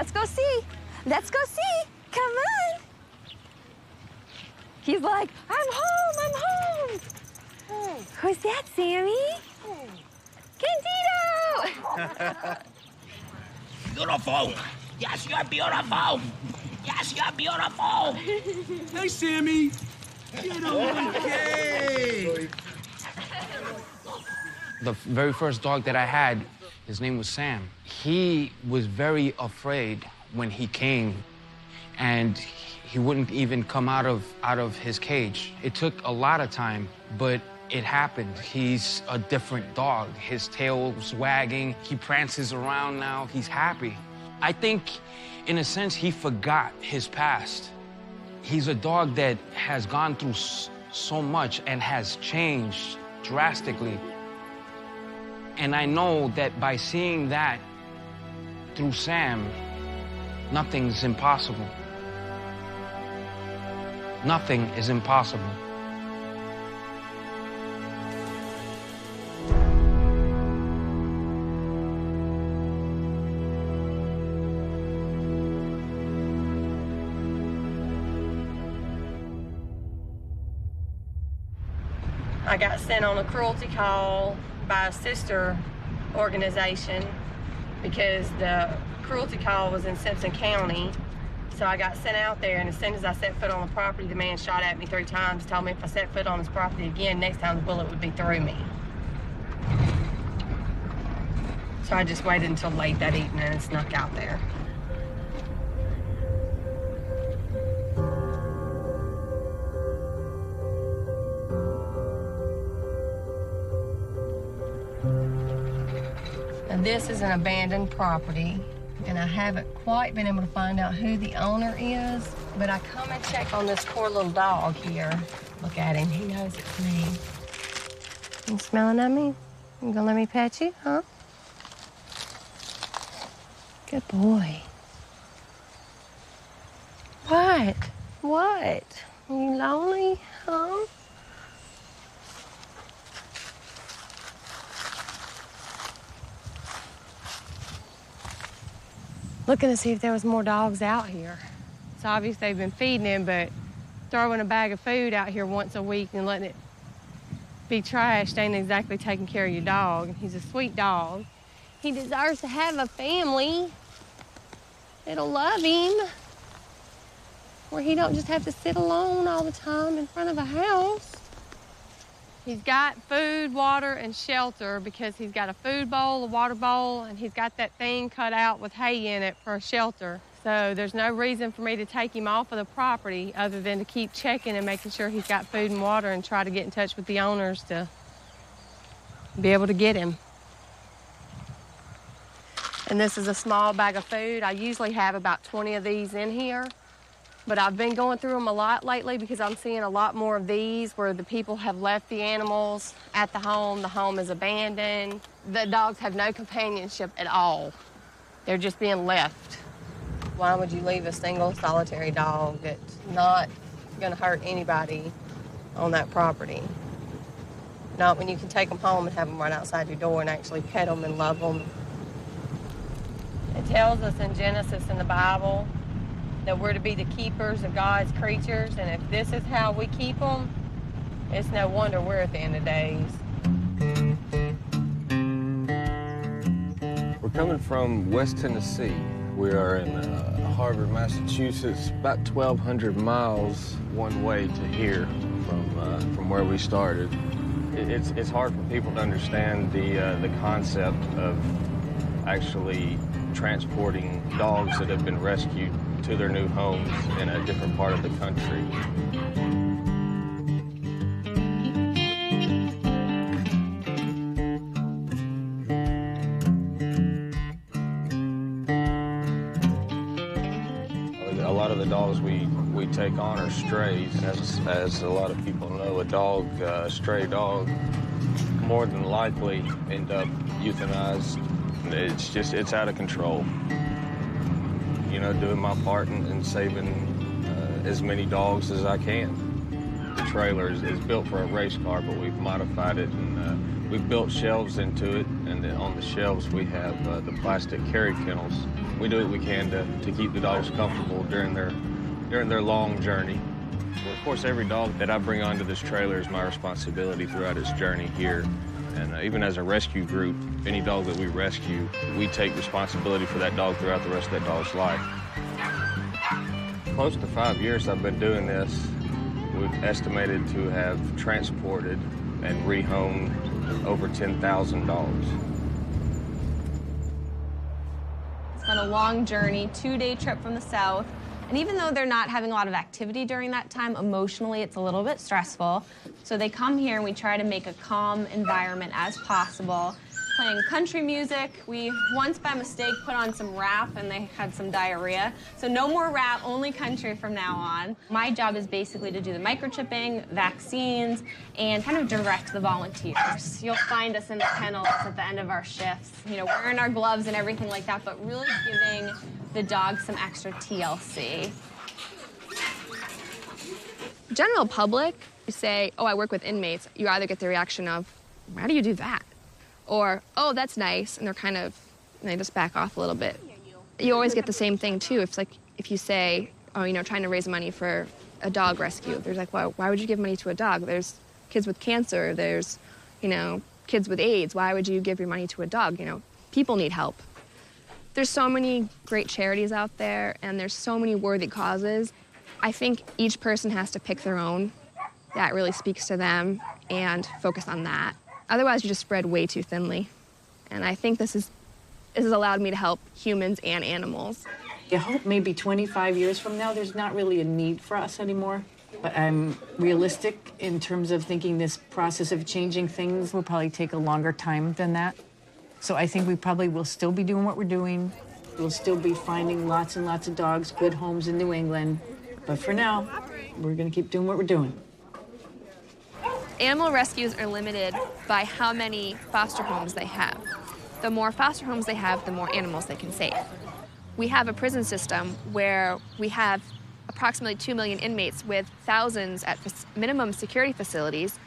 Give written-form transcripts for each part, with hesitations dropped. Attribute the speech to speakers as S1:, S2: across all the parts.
S1: Let's go see. Let's go see. Come on. He's like, I'm home, I'm home. Oh. Who's that, Sammy? Oh. Candido!
S2: Beautiful. Yes, you're beautiful. Yes, you're beautiful.
S3: Hey, Sammy. Get on. Hey.
S4: The very first dog that I had, his name was Sam. He was very afraid when he came, and he wouldn't even come out of his cage. It took a lot of time, but it happened. He's a different dog. His tail's wagging. He prances around now. He's happy. I think, in a sense, he forgot his past. He's a dog that has gone through so much and has changed drastically. And I know that by seeing that through Sam, nothing's impossible. Nothing is impossible.
S5: I got sent on a cruelty call by a sister organization because the cruelty call was in Simpson County. So I got sent out there, and as soon as I set foot on the property, the man shot at me 3 times, told me if I set foot on his property again, next time the bullet would be through me. So I just waited until late that evening and snuck out there. Now, this is an abandoned property, and I haven't quite been able to find out who the owner is, but I come and check on this poor little dog here. Look at him, he knows it's me. You smelling at me? You gonna let me pet you, huh? Good boy. What? What? Are you lonely, huh? Looking to see if there was more dogs out here. It's obvious they've been feeding him, but throwing a bag of food out here once a week and letting it be trashed ain't exactly taking care of your dog. He's a sweet dog. He deserves to have a family that'll love him, where he don't just have to sit alone all the time in front of a house. He's got food, water, and shelter because he's got a food bowl, a water bowl, and he's got that thing cut out with hay in it for a shelter. So there's no reason for me to take him off of the property other than to keep checking and making sure he's got food and water and try to get in touch with the owners to be able to get him. And this is a small bag of food. I usually have about 20 of these in here. But I've been going through them a lot lately because I'm seeing a lot more of these where the people have left the animals at the home is abandoned. The dogs have no companionship at all. They're just being left. Why would you leave a single solitary dog that's not gonna hurt anybody on that property? Not when you can take them home and have them right outside your door and actually pet them and love them. It tells us in Genesis in the Bible that we're to be the keepers of God's creatures, and if this is how we keep them, it's no wonder we're at the end of days.
S6: We're coming from West Tennessee. We are in Harvard, Massachusetts, about 1,200 miles one way to here from where we started. It's hard for people to understand the concept of actually transporting dogs that have been rescued to their new homes in a different part of the country. A lot of the dogs we take on are strays. As a lot of people know, a stray dog, more than likely end up euthanized. It's out of control. You know, doing my part in saving as many dogs as I can. The trailer is built for a race car, but we've modified it, and we've built shelves into it, and then on the shelves we have the plastic carry kennels We do what we can to keep the dogs comfortable during their long journey. Well, of course, every dog that I bring onto this trailer is my responsibility throughout its journey here. And even as a rescue group, any dog that we rescue, we take responsibility for that dog throughout the rest of that dog's life. Close to 5 years I've been doing this. We've estimated to have transported and rehomed over 10,000 dogs.
S7: It's been a long journey, 2-day trip from the south. And even though they're not having a lot of activity during that time, emotionally it's a little bit stressful. So they come here and we try to make a calm environment as possible. Playing country music. We once by mistake put on some rap and they had some diarrhea. So no more rap, only country from now on. My job is basically to do the microchipping, vaccines, and kind of direct the volunteers. You'll find us in the kennels at the end of our shifts, you know, wearing our gloves and everything like that, but really giving the dogs some extra TLC.
S8: General public, you say, oh, I work with inmates, you either get the reaction of, how do you do that? Or, oh, that's nice, and they just back off a little bit. You always get the same thing, too. It's like, if you say, oh, you know, trying to raise money for a dog rescue, there's like, well, why would you give money to a dog? There's kids with cancer, there's, you know, kids with AIDS. Why would you give your money to a dog? You know, people need help. There's so many great charities out there, and there's so many worthy causes. I think each person has to pick their own that really speaks to them and focus on that. Otherwise, you just spread way too thinly. And I think this has allowed me to help humans and animals.
S9: I hope maybe 25 years from now, there's not really a need for us anymore. But I'm realistic in terms of thinking this process of changing things will probably take a longer time than that. So I think we probably will still be doing what we're doing. We'll still be finding lots and lots of dogs, good homes in New England. But for now, we're gonna keep doing what we're doing.
S8: Animal rescues are limited by how many foster homes they have. The more foster homes they have, the more animals they can save. We have a prison system where we have approximately 2 million inmates with thousands at minimum security facilities,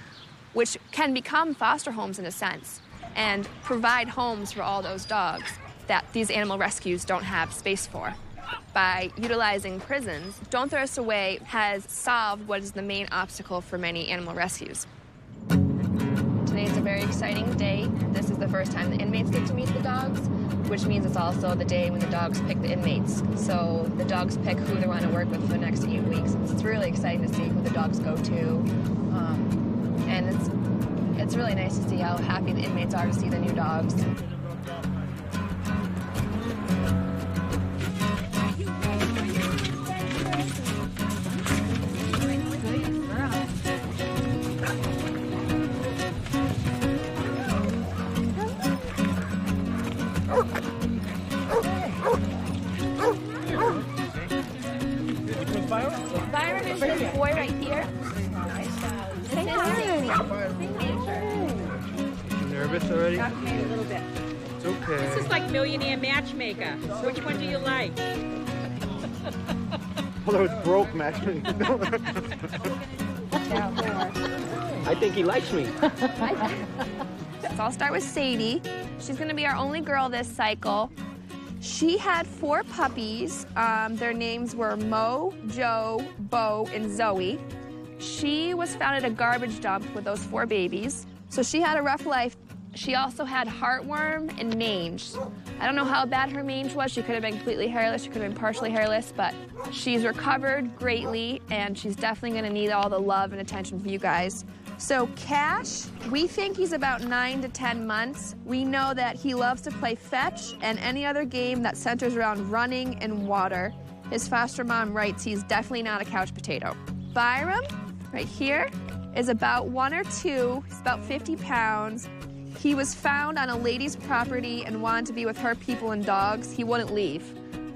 S8: which can become foster homes in a sense and provide homes for all those dogs that these animal rescues don't have space for. By utilizing prisons, Don't Throw Us Away has solved what is the main obstacle for many animal rescues. Today is a very exciting day. This is the first time the inmates get to meet the dogs, which means it's also the day when the dogs pick the inmates. So the dogs pick who they want to work with for the next 8 weeks. It's really exciting to see who the dogs go to. And it's really nice to see how happy the inmates are to see the new dogs. Byron is your boy right here. Say hi.
S10: Nervous already?
S11: Okay, a little bit.
S10: It's okay.
S11: This is like Millionaire Matchmaker. Which one do you like?
S10: Although it's broke matchmaking.
S12: I think he likes me.
S8: So I'll start with Sadie. She's gonna be our only girl this cycle. She had 4 puppies. Their names were Mo, Joe, Bo, and Zoe. She was found at a garbage dump with those 4 babies. So she had a rough life. She also had heartworm and mange. I don't know how bad her mange was. She could have been completely hairless, she could have been partially hairless, but she's recovered greatly, and she's definitely gonna need all the love and attention from you guys. So Cash, we think he's about 9 to 10 months. We know that he loves to play fetch and any other game that centers around running and water. His foster mom writes he's definitely not a couch potato. Byram, right here, is about 1 or 2. He's about 50 pounds. He was found on a lady's property and wanted to be with her people and dogs. He wouldn't leave.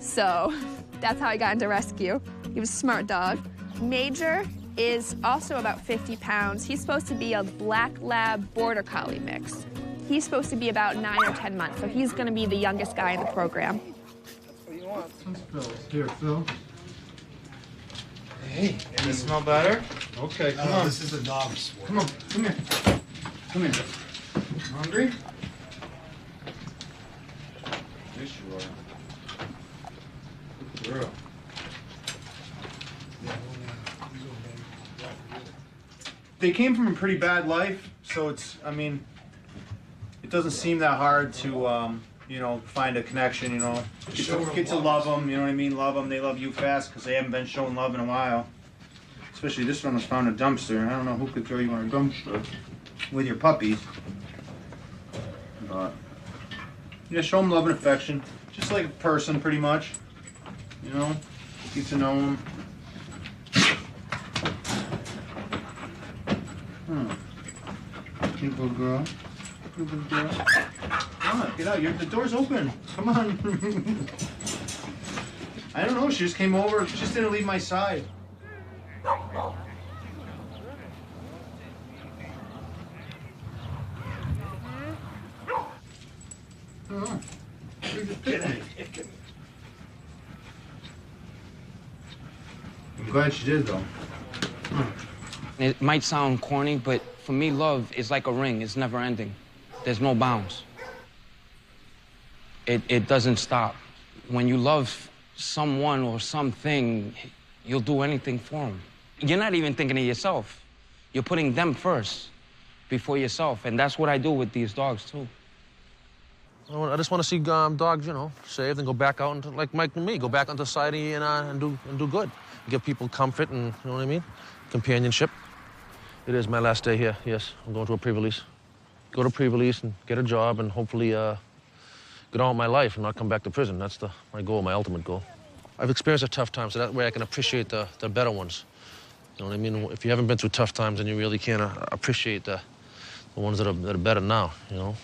S8: So that's how he got into rescue. He was a smart dog. Major is also about 50 pounds. He's supposed to be a black lab border collie mix. He's supposed to be about 9 or 10 months, so he's gonna be the youngest guy in the program.
S10: Here, Phil. Hey, does it smell better? Okay, come on.
S3: This is a dog's.
S10: Come on, come here. Come here. Hungry? Yes, you are. girl. They came from a pretty bad life, so it's, I mean, it doesn't seem that hard to, you know, find a connection, you know. Get to love them, you know what I mean? Love them, they love you fast because they haven't been shown love in a while. Especially this one was found in a dumpster. I don't know who could throw you in a dumpster with your puppies. But, yeah, show them love and affection. Just like a person, pretty much. You know, get to know them. Good girl. Good girl. Come on, get out. The door's open. Come on. I don't know. She just came over. She just didn't leave my side. Oh. I'm glad she did, though.
S4: It might sound corny, but for me, love is like a ring. It's never ending. There's no bounds. It doesn't stop. When you love someone or something, you'll do anything for them. You're not even thinking of yourself. You're putting them first before yourself, and that's what I do with these dogs, too.
S13: I just want to see dogs, you know, saved and go back out into, like Mike and me, go back into society and do good. Give people comfort and, you know what I mean, companionship. It is my last day here, yes. I'm going to a pre-release. Go to pre-release and get a job and hopefully get on with my life and not come back to prison. That's my goal, my ultimate goal. I've experienced a tough time, so that way I can appreciate the better ones. You know what I mean? If you haven't been through tough times, then you really can't appreciate the ones that are better now, you know?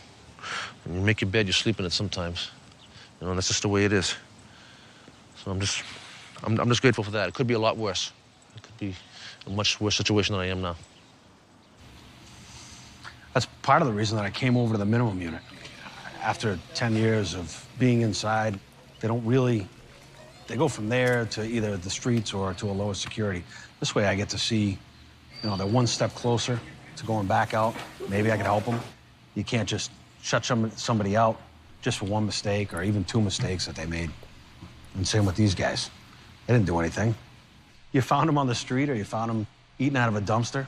S13: When you make your bed, you sleep in it sometimes. You know, that's just the way it is. So I'm just grateful for that. It could be a lot worse. It could be a much worse situation than I am now.
S3: That's part of the reason that I came over to the minimum unit. After 10 years of being inside, they go from there to either the streets or to a lower security. This way I get to see, you know, they're one step closer to going back out. Maybe I can help them. You can't just shut somebody out just for one mistake or even two mistakes that they made. And same with these guys. They didn't do anything. You found them on the street or you found them eating out of a dumpster.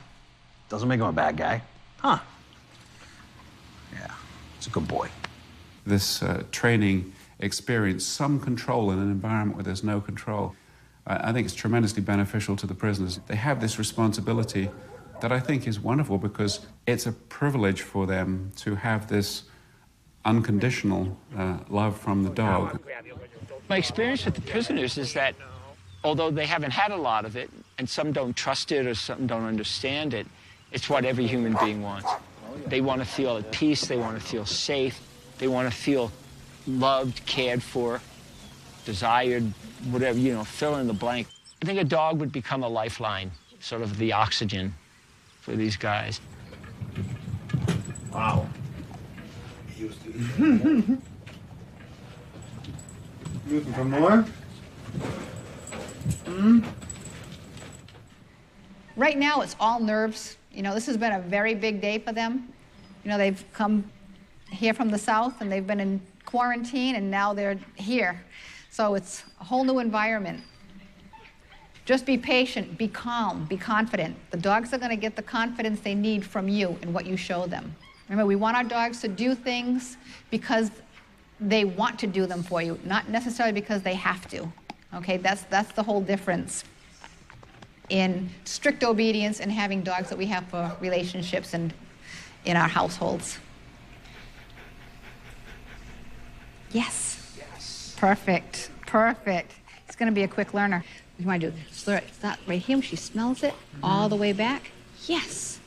S3: Doesn't make them a bad guy. Huh. Yeah, it's a good boy.
S14: This training experienced some control in an environment where there's no control. I think it's tremendously beneficial to the prisoners. They have this responsibility that I think is wonderful because it's a privilege for them to have this unconditional love from the dog.
S15: My experience with the prisoners is that although they haven't had a lot of it, and some don't trust it or some don't understand it, it's what every human being wants. They want to feel at peace, they want to feel safe, they want to feel loved, cared for, desired, whatever, you know, fill in the blank. I think a dog would become a lifeline, sort of the oxygen for these guys.
S10: Wow. Looking for more?
S16: Right now, it's all nerves. You know, this has been a very big day for them. You know, they've come here from the south and they've been in quarantine and now they're here. So it's a whole new environment. Just be patient, be calm, be confident. The dogs are going to get the confidence they need from you and what you show them. Remember, we want our dogs to do things because they want to do them for you, not necessarily because they have to. Okay, that's the whole difference in strict obedience and having dogs that we have for relationships and in our households. Yes. Yes. Perfect. Perfect. He's going to be a quick learner. You want to do that right here. She smells it all the way back. Yes.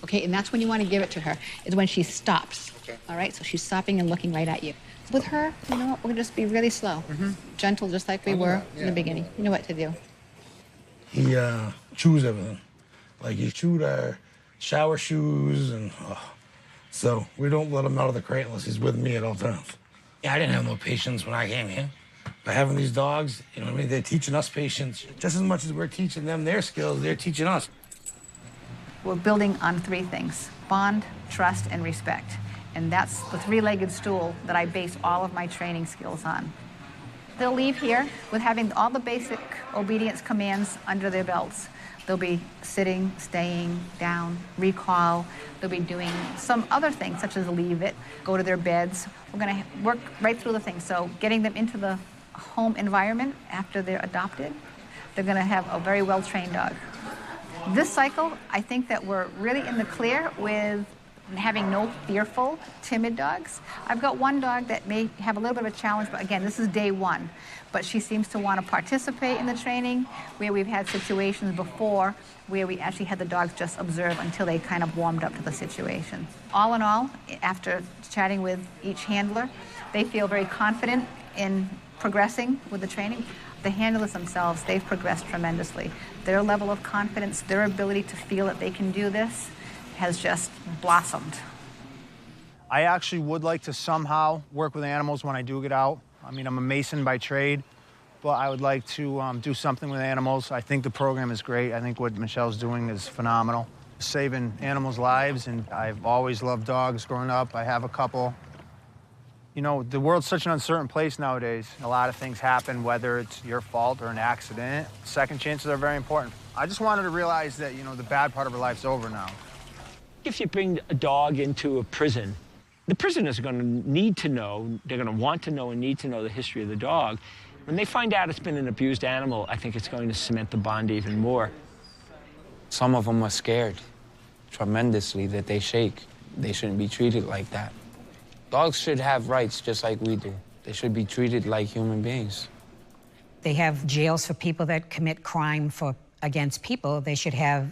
S16: Okay, and that's when you want to give it to her, is when she stops. Okay. All right, so she's stopping and looking right at you. With her, you know what, we'll just be really slow. Gentle, just like we were in the beginning. You know what to do.
S17: He chews everything. Like he chewed our shower shoes and so we don't let him out of the crate unless he's with me at all times. Yeah, I didn't have no patience when I came here. But having these dogs, you know what I mean, they're teaching us patience. Just as much as we're teaching them their skills, they're teaching us.
S16: We're building on three things: bond, trust, and respect. And that's the three-legged stool that I base all of my training skills on. They'll leave here with having all the basic obedience commands under their belts. They'll be sitting, staying, down, recall. They'll be doing some other things, such as leave it, go to their beds. We're going to work right through the things. So getting them into the home environment after they're adopted, they're going to have a very well-trained dog. This cycle, I think that we're really in the clear with having no fearful, timid dogs. I've got one dog that may have a little bit of a challenge, but again, this is day one. But she seems to want to participate in the training, where we've had situations before where we actually had the dogs just observe until they kind of warmed up to the situation. All in all, after chatting with each handler, they feel very confident in progressing with the training. The handlers themselves, they've progressed tremendously. Their level of confidence, their ability to feel that they can do this has just blossomed.
S10: I actually would like to somehow work with animals when I do get out. I mean, I'm a mason by trade, but I would like to do something with animals. I think the program is great. I think what Michelle's doing is phenomenal. Saving animals' lives, and I've always loved dogs growing up. I have a couple. You know, the world's such an uncertain place nowadays. A lot of things happen, whether it's your fault or an accident. Second chances are very important. I just wanted to realize that, you know, the bad part of her life's over now.
S15: If you bring a dog into a prison, the prisoners are going to need to know, they're going to want to know and need to know the history of the dog. When they find out it's been an abused animal, I think it's going to cement the bond even more.
S4: Some of them are scared tremendously that they shake. They shouldn't be treated like that. Dogs should have rights just like we do. They should be treated like human beings.
S18: They have jails for people that commit crime against people. They should have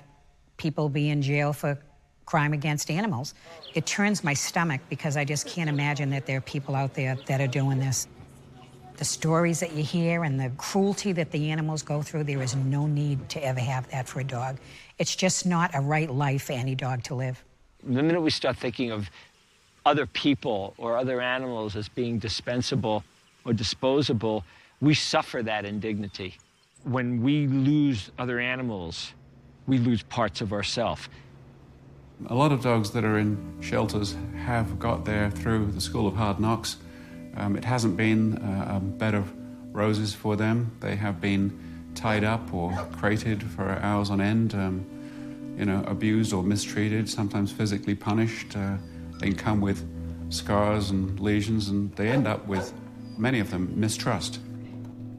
S18: people be in jail for crime against animals. It turns my stomach because I just can't imagine that there are people out there that are doing this. The stories that you hear and the cruelty that the animals go through, there is no need to ever have that for a dog. It's just not a right life for any dog to live.
S15: The minute we start thinking of other people or other animals as being dispensable or disposable, we suffer that indignity. When we lose other animals, we lose parts of ourselves.
S14: A lot of dogs that are in shelters have got there through the School of Hard Knocks. It hasn't been a bed of roses for them. They have been tied up or crated for hours on end, you know, abused or mistreated, sometimes physically punished. They can come with scars and lesions, and they end up with, many of them, mistrust.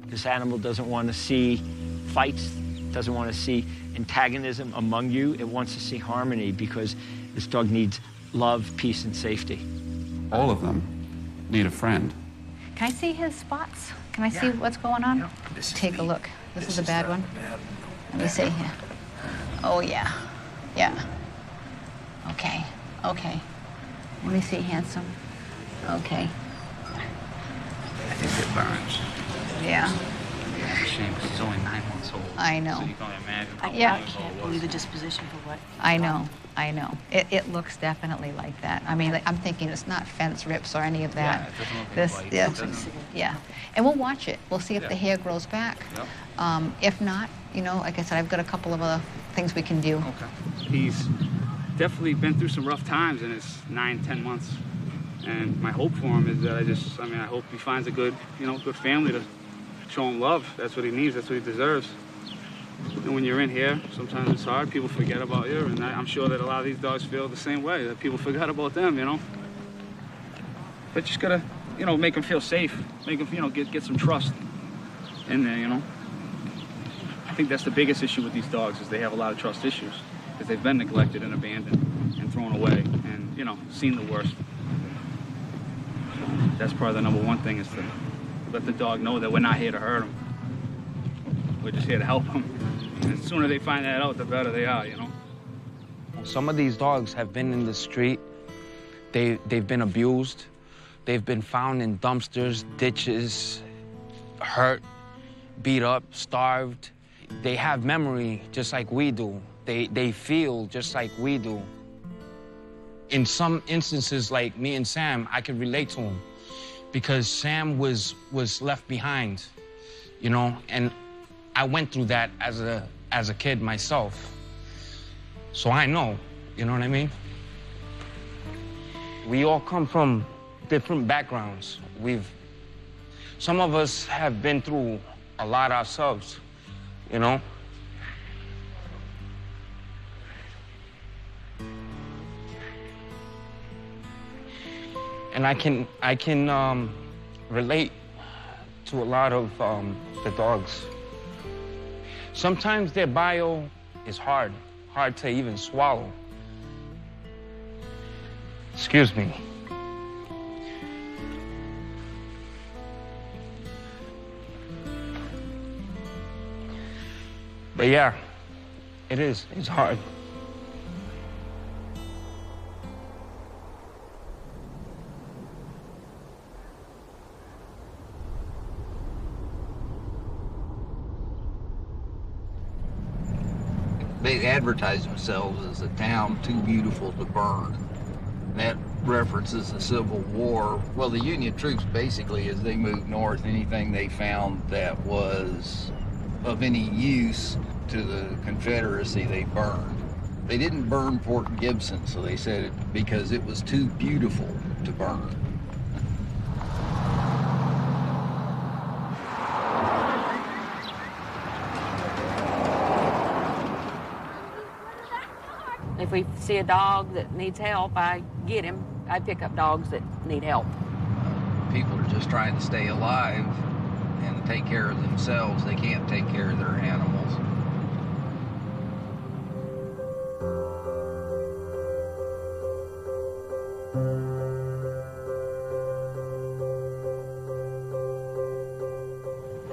S15: This animal doesn't want to see fights, doesn't want to see antagonism among you. It wants to see harmony because this dog needs love, peace, and safety.
S14: All of them need a friend.
S16: Can I see his spots? Can I see what's going on?
S2: Yeah.
S16: Take a look. This is a bad one. Let me see here. Oh, yeah. Yeah. Okay. Okay. Let me see, handsome. Okay.
S2: I think it burns.
S16: Yeah.
S19: Shame, because he's only 9 months old.
S16: I know.
S19: So you can only imagine how
S16: Yeah.
S19: painful it was.
S9: Believe the disposition for what?
S16: I know. I know. It looks definitely like that. I mean, I'm thinking it's not fence rips or any of that.
S19: Yeah, it doesn't look like
S16: This,
S19: bites.
S16: yeah,
S19: It doesn't.
S16: yeah. And we'll watch it. We'll see if
S19: Yeah.
S16: the hair grows back.
S19: Yep.
S16: If not, you know, like I said, I've got a couple of other things we can do.
S19: Okay. He's definitely been through some rough times in his 9, 10 months. And my hope for him is that I hope he finds a good, good family to show him love. That's what he needs. That's what he deserves. And when you're in here, sometimes it's hard. People forget about you, and I'm sure that a lot of these dogs feel the same way, that people forgot about them, But you just gotta, make them feel safe. Make them, get some trust in there, I think that's the biggest issue with these dogs, is they have a lot of trust issues, because they've been neglected and abandoned and thrown away and, seen the worst. That's probably the number one thing, is to let the dog know that we're not here to hurt him. We're just here to help them. And the sooner they find that out, the better they are,
S4: Some of these dogs have been in the street. They've been abused. They've been found in dumpsters, ditches, hurt, beat up, starved. They have memory just like we do. They feel just like we do. In some instances, like me and Sam, I could relate to him because Sam was left behind, and I went through that as a kid myself. So I know, you know what I mean? We all come from different backgrounds. Some of us have been through a lot ourselves, you know? And I can relate to a lot of the dogs. Sometimes their bio is hard to even swallow. Excuse me. But yeah, it is. It's hard.
S2: They advertise themselves as a town too beautiful to burn. That references the Civil War. Well, the Union troops basically, as they moved north, anything they found that was of any use to the Confederacy, they burned. They didn't burn Fort Gibson, so they said it because it was too beautiful to burn.
S20: If we see a dog that needs help, I get him. I pick up dogs that need help.
S2: People are just trying to stay alive and take care of themselves. They can't take care of their animals.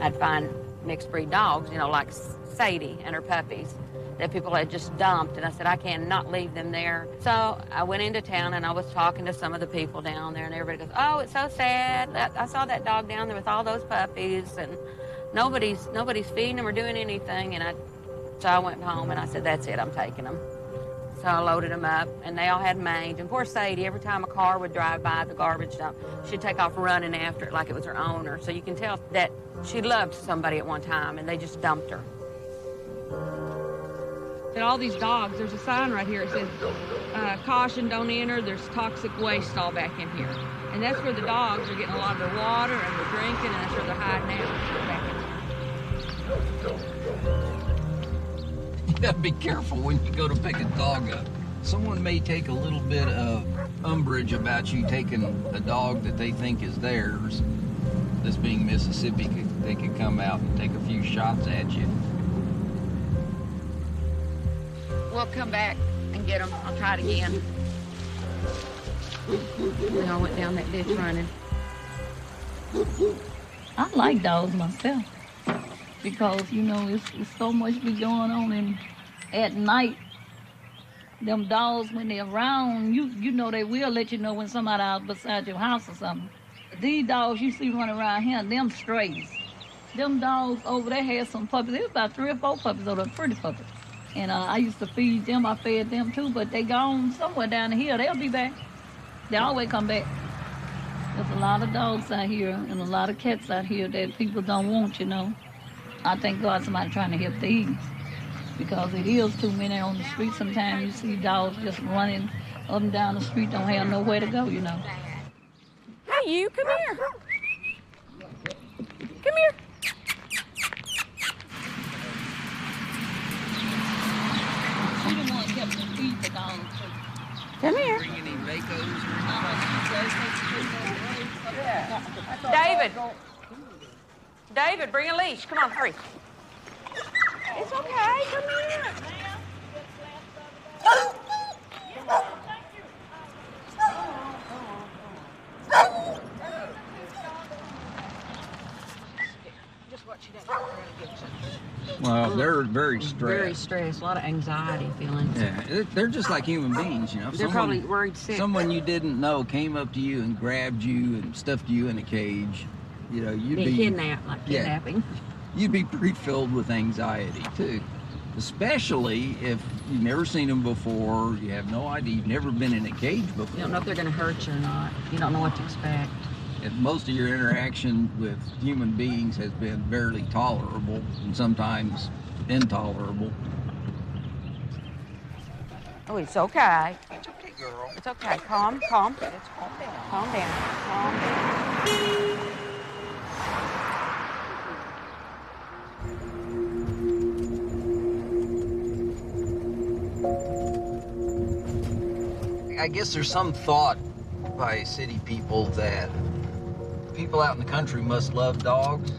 S20: I'd find mixed breed dogs, you know, like Sadie and her puppies that people had just dumped, and I said, I cannot leave them there. So I went into town and I was talking to some of the people down there, and everybody goes, oh, it's so sad. I saw that dog down there with all those puppies, and nobody's feeding them or doing anything. So I went home and I said, that's it, I'm taking them. So I loaded them up, and they all had mange. And poor Sadie, every time a car would drive by the garbage dump, she'd take off running after it like it was her owner. So you can tell that she loved somebody at one time, and they just dumped her.
S21: And all these dogs, there's a sign right here. It says, caution, don't enter. There's toxic waste all back in here. And that's where the dogs are getting a lot of their water and they're drinking, and that's where they're hiding out, back in here.
S2: You gotta be careful when you go to pick a dog up. Someone may take a little bit of umbrage about you taking a dog that they think is theirs. This being Mississippi, they could come out and take a few shots at you.
S20: We'll come back and get them. I'll try it again. They all went down that ditch running.
S22: I like dogs myself because, you know, it's so much be going on, and at night, them dogs, when they're around, you know they will let you know when somebody out beside your house or something. These dogs you see running around here, them strays. Them dogs over there had some puppies. There was about 3 or 4 puppies over there, pretty puppies. And I used to feed them. I fed them too, but they gone somewhere down the hill. They'll be back. They always come back. There's a lot of dogs out here and a lot of cats out here that people don't want, you know. I thank God somebody trying to help these, because it is too many on the street. Sometimes you see dogs just running up and down the street, don't have nowhere to go, you know.
S21: Hey, you, come here. Come here.
S22: She the one kept to feed the dogs.
S21: Come here.
S2: Bring any Vacos
S21: David, bring a leash. Come on, hurry. It's okay. Come here.
S2: Well, they're very stressed.
S20: Very stressed, a lot of anxiety feelings.
S2: Yeah, they're just like human beings, you know.
S20: They're probably worried sick.
S2: Someone you didn't know came up to you and grabbed you and stuffed you in a cage. You know, you'd be
S20: kidnapped, like kidnapping.
S2: You'd be pretty filled with anxiety too, especially if you've never seen them before. You have no idea. You've never been in a cage before.
S20: You don't know if they're going to hurt you or not. You don't know what to expect.
S2: And most of your interaction with human beings has been barely tolerable and sometimes intolerable.
S21: Oh, it's okay. It's okay, girl. It's okay. Calm. Let's calm down. Calm down.
S2: I guess there's some thought by city people that people out in the country must love dogs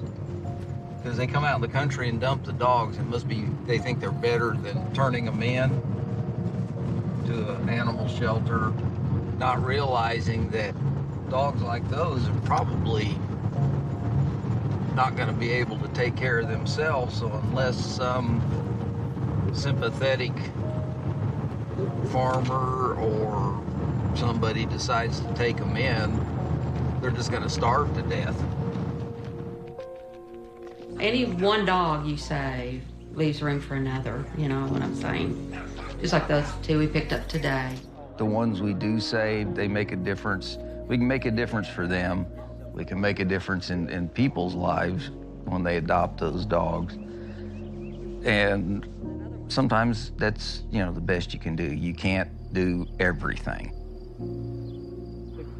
S2: because they come out in the country and dump the dogs. It must be, they think they're better than turning them in to an animal shelter, not realizing that dogs like those are probably not going to be able to take care of themselves. So unless some sympathetic farmer or somebody decides to take them in, they're just going to starve to death.
S20: Any one dog you save leaves room for another, you know what I'm saying? Just like those two we picked up today.
S2: The ones we do save, they make a difference. We can make a difference for them. We can make a difference in people's lives when they adopt those dogs. And sometimes that's, you know, the best you can do. You can't do everything.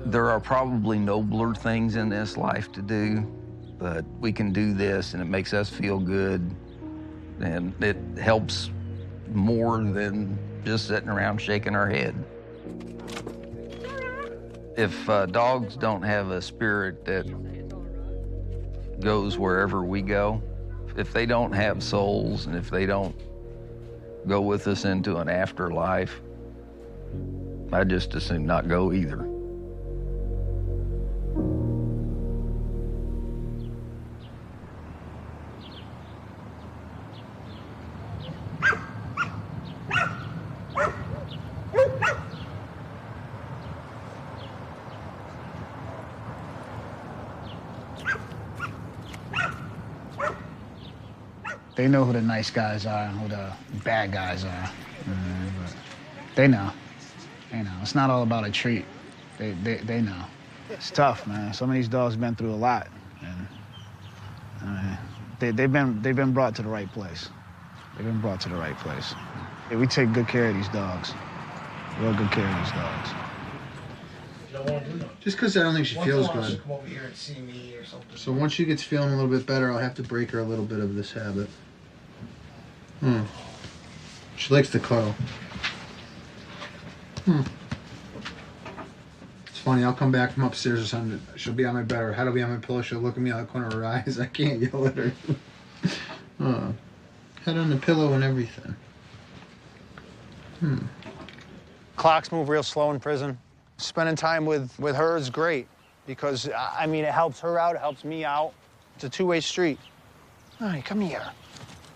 S2: There are probably nobler things in this life to do, but we can do this and it makes us feel good, and it helps more than just sitting around shaking our head. If dogs don't have a spirit that goes wherever we go, if they don't have souls and if they don't go with us into an afterlife, I'd just as soon not go either.
S1: They know who the nice guys are and who the bad guys are. But they know. They know. It's not all about a treat. They know. It's tough, man. Some of these dogs have been through a lot, and they've been brought to the right place. They've been brought to the right place. Yeah, we take good care of these dogs. Real good care of these dogs.
S10: Just because I don't think she feels good.
S17: She'll come over here and see me or something.
S10: So once she gets feeling a little bit better, I'll have to break her a little bit of this habit. She likes to cuddle. It's funny, I'll come back from upstairs or something. She'll be on my bed, or Head will be on my pillow. She'll look at me out of the corner of her eyes. I can't yell at her. Head on the pillow and everything.
S1: Clocks move real slow in prison. Spending time with her is great because, I mean, it helps her out, it helps me out. It's a two-way street. All right, come here.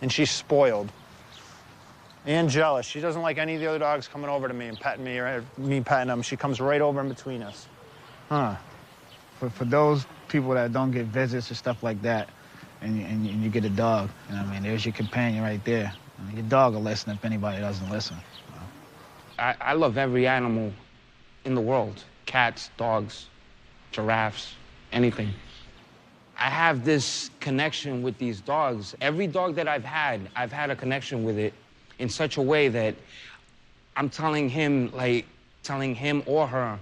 S1: And she's spoiled and jealous. She doesn't like any of the other dogs coming over to me and petting me or me petting them. She comes right over in between us. For those people that don't get visits or stuff like that, and you get a dog, you know what I mean, there's your companion right there. Your dog will listen if anybody doesn't listen.
S4: I love every animal in the world. Cats, dogs, giraffes, anything. I have this connection with these dogs. Every dog that I've had a connection with it in such a way that I'm telling him or her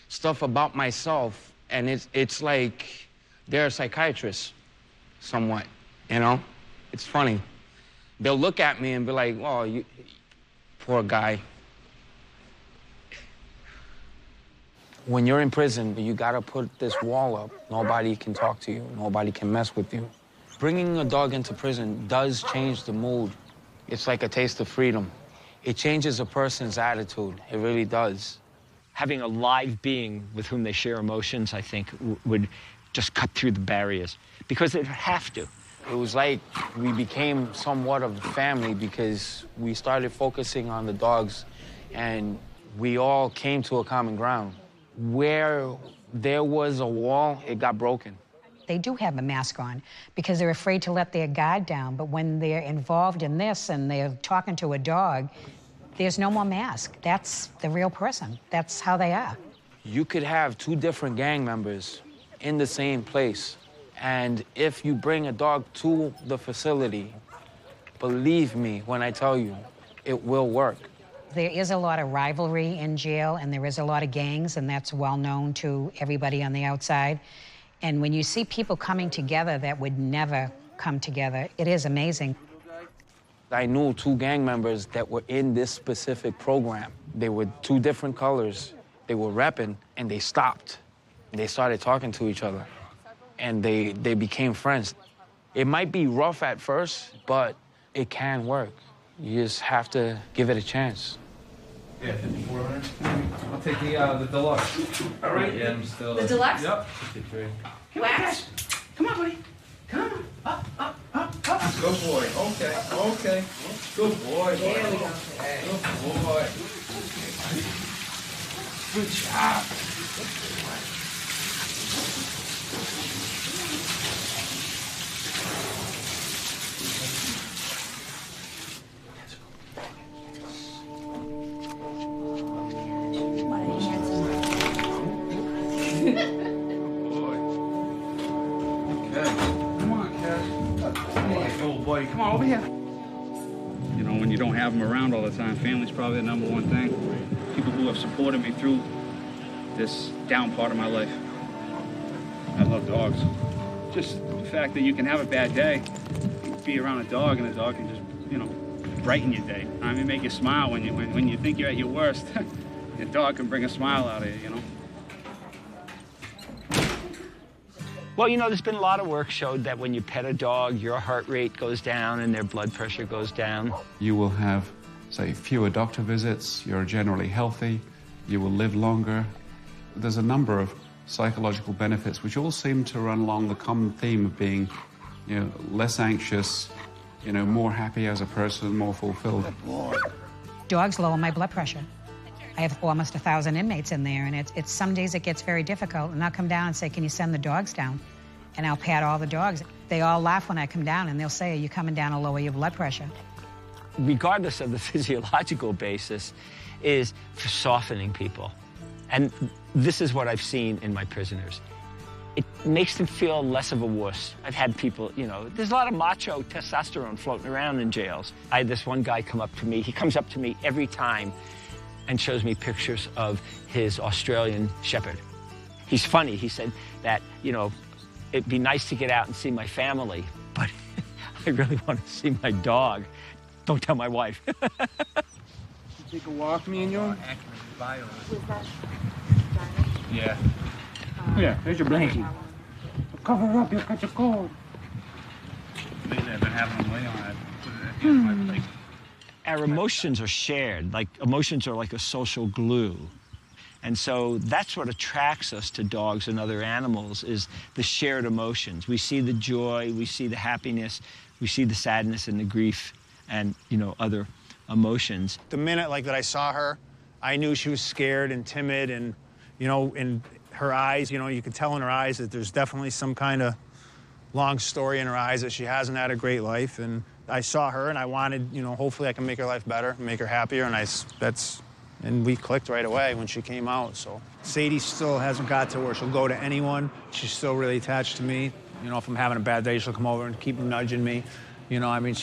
S4: stuff about myself, and it's like they're a psychiatrist, somewhat, you know? It's funny. They'll look at me and be like, oh, you poor guy. When you're in prison, you gotta put this wall up. Nobody can talk to you. Nobody can mess with you. Bringing a dog into prison does change the mood. It's like a taste of freedom. It changes a person's attitude. It really does.
S15: Having a live being with whom they share emotions, I think, would just cut through the barriers, because it would have to.
S4: It was like we became somewhat of a family because we started focusing on the dogs, and we all came to a common ground. Where there was a wall, it got broken.
S18: They do have a mask on because they're afraid to let their guard down. But when they're involved in this and they're talking to a dog, there's no more mask. That's the real person. That's how they are.
S4: You could have two different gang members in the same place. And if you bring a dog to the facility, believe me when I tell you, it will work.
S18: There is a lot of rivalry in jail, and there is a lot of gangs, and that's well known to everybody on the outside. And when you see people coming together that would never come together, it is amazing.
S4: I knew 2 gang members that were in this specific program. They were 2 different colors. They were repping, and they stopped. They started talking to each other, and they became friends. It might be rough at first, but it can work. You just have to give it a chance.
S5: Yeah, 5,400. I'll take the deluxe. All right. Yeah, I'm still.
S8: The deluxe?
S5: Yep. 53.
S8: Wax?
S5: Come on, buddy. Come on. Up. Good boy. Okay. Good boy.
S8: There we go.
S5: Good boy. Good job.
S19: Come on, over here. You know, when you don't have them around all the time, family's probably the #1 thing. People who have supported me through this down part of my life. I love dogs. Just the fact that you can have a bad day, be around a dog, and the dog can just, you know, brighten your day. I mean, make you smile when you think you're at your worst. Your dog can bring a smile out of you, you know?
S15: Well, you know, there's been a lot of work showed that when you pet a dog, your heart rate goes down and their blood pressure goes down.
S14: You will have, say, fewer doctor visits, you're generally healthy, you will live longer. There's a number of psychological benefits which all seem to run along the common theme of being, you know, less anxious, you know, more happy as a person, more fulfilled.
S18: Dogs lower my blood pressure. I have almost 1,000 inmates in there, and it's some days it gets very difficult, and I'll come down and say, can you send the dogs down? And I'll pat all the dogs. They all laugh when I come down, and they'll say, are you coming down to lower your blood pressure?
S15: Regardless of the physiological basis, is for softening people. And this is what I've seen in my prisoners. It makes them feel less of a wuss. I've had people, you know, there's a lot of macho testosterone floating around in jails. I had this one guy come up to me. He comes up to me every time and shows me pictures of his Australian Shepherd. He's funny. He said that, you know, it'd be nice to get out and see my family, but I really want to see my dog. Don't tell my wife.
S10: Take a walk, me and you?
S19: Yeah. Yeah, there's your blankie. Cover up, you'll catch a cold. Lately, I've been having them lay on it. Put it at the end of my plate.
S15: Our emotions are shared. Like, emotions are like a social glue. And so that's what attracts us to dogs and other animals, is the shared emotions. We see the joy, we see the happiness, we see the sadness and the grief and, you know, other emotions.
S1: The minute, like, that I saw her, I knew she was scared and timid, and, you know, in her eyes, you know, you could tell in her eyes that there's definitely some kind of long story in her eyes, that she hasn't had a great life. And I saw her, and I wanted, you know, hopefully I can make her life better, make her happier, and we clicked right away when she came out. So Sadie still hasn't got to where she'll go to anyone. She's still really attached to me. You know, if I'm having a bad day, she'll come over and keep nudging me. You know, I mean,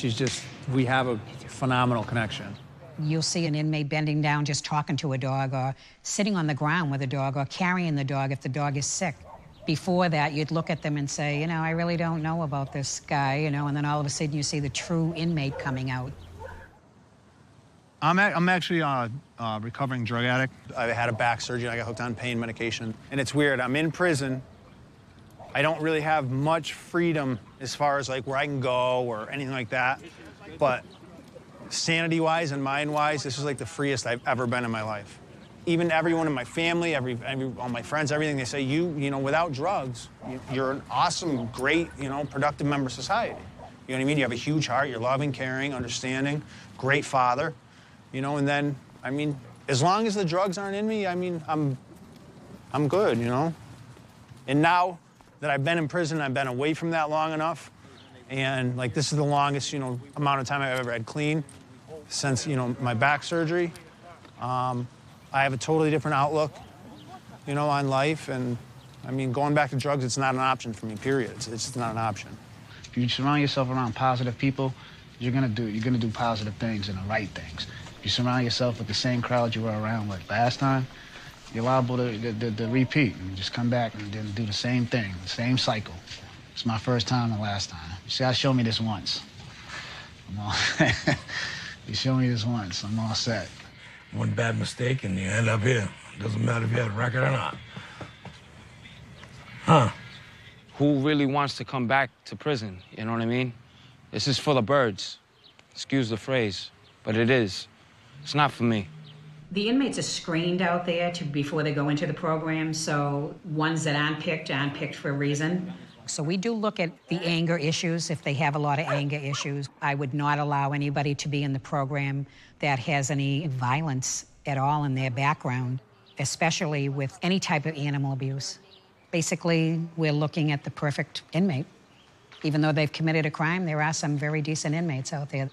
S1: we have a phenomenal connection.
S18: You'll see an inmate bending down just talking to a dog, or sitting on the ground with a dog, or carrying the dog if the dog is sick. Before that, you'd look at them and say, you know, I really don't know about this guy, you know, and then all of a sudden you see the true inmate coming out.
S1: I'm actually a recovering drug addict. I had a back surgery. I got hooked on pain medication. And it's weird. I'm in prison. I don't really have much freedom as far as, like, where I can go or anything like that. But sanity-wise and mind-wise, this is, like, the freest I've ever been in my life. Even everyone in my family, all my friends, everything, they say, you know, without drugs, you're an awesome, great, you know, productive member of society. You know what I mean? You have a huge heart. You're loving, caring, understanding, great father. You know, and then, I mean, as long as the drugs aren't in me, I mean, I'm good, you know? And now that I've been in prison, I've been away from that long enough, and, like, this is the longest, you know, amount of time I've ever had clean since, you know, my back surgery. I have a totally different outlook, you know, on life, and, I mean, going back to drugs, it's not an option for me, period. It's just not an option.
S6: If you surround yourself around positive people, you're gonna do positive things and the right things. If you surround yourself with the same crowd you were around with last time, you're liable to repeat and just come back and then do the same thing, the same cycle. It's my first time and last time. You see, God showed me this once. I'm all you show me this once, I'm all set.
S17: One bad mistake and you end up here. Doesn't matter if you had a record or not. Huh.
S4: Who really wants to come back to prison? You know what I mean? This is for the birds. Excuse the phrase, but it is. It's not for me.
S18: The inmates are screened out there before they go into the program, so ones that aren't picked for a reason. So we do look at the anger issues, if they have a lot of anger issues. I would not allow anybody to be in the program that has any violence at all in their background, especially with any type of animal abuse. Basically, we're looking at the perfect inmate. Even though they've committed a crime, there are some very decent inmates out there.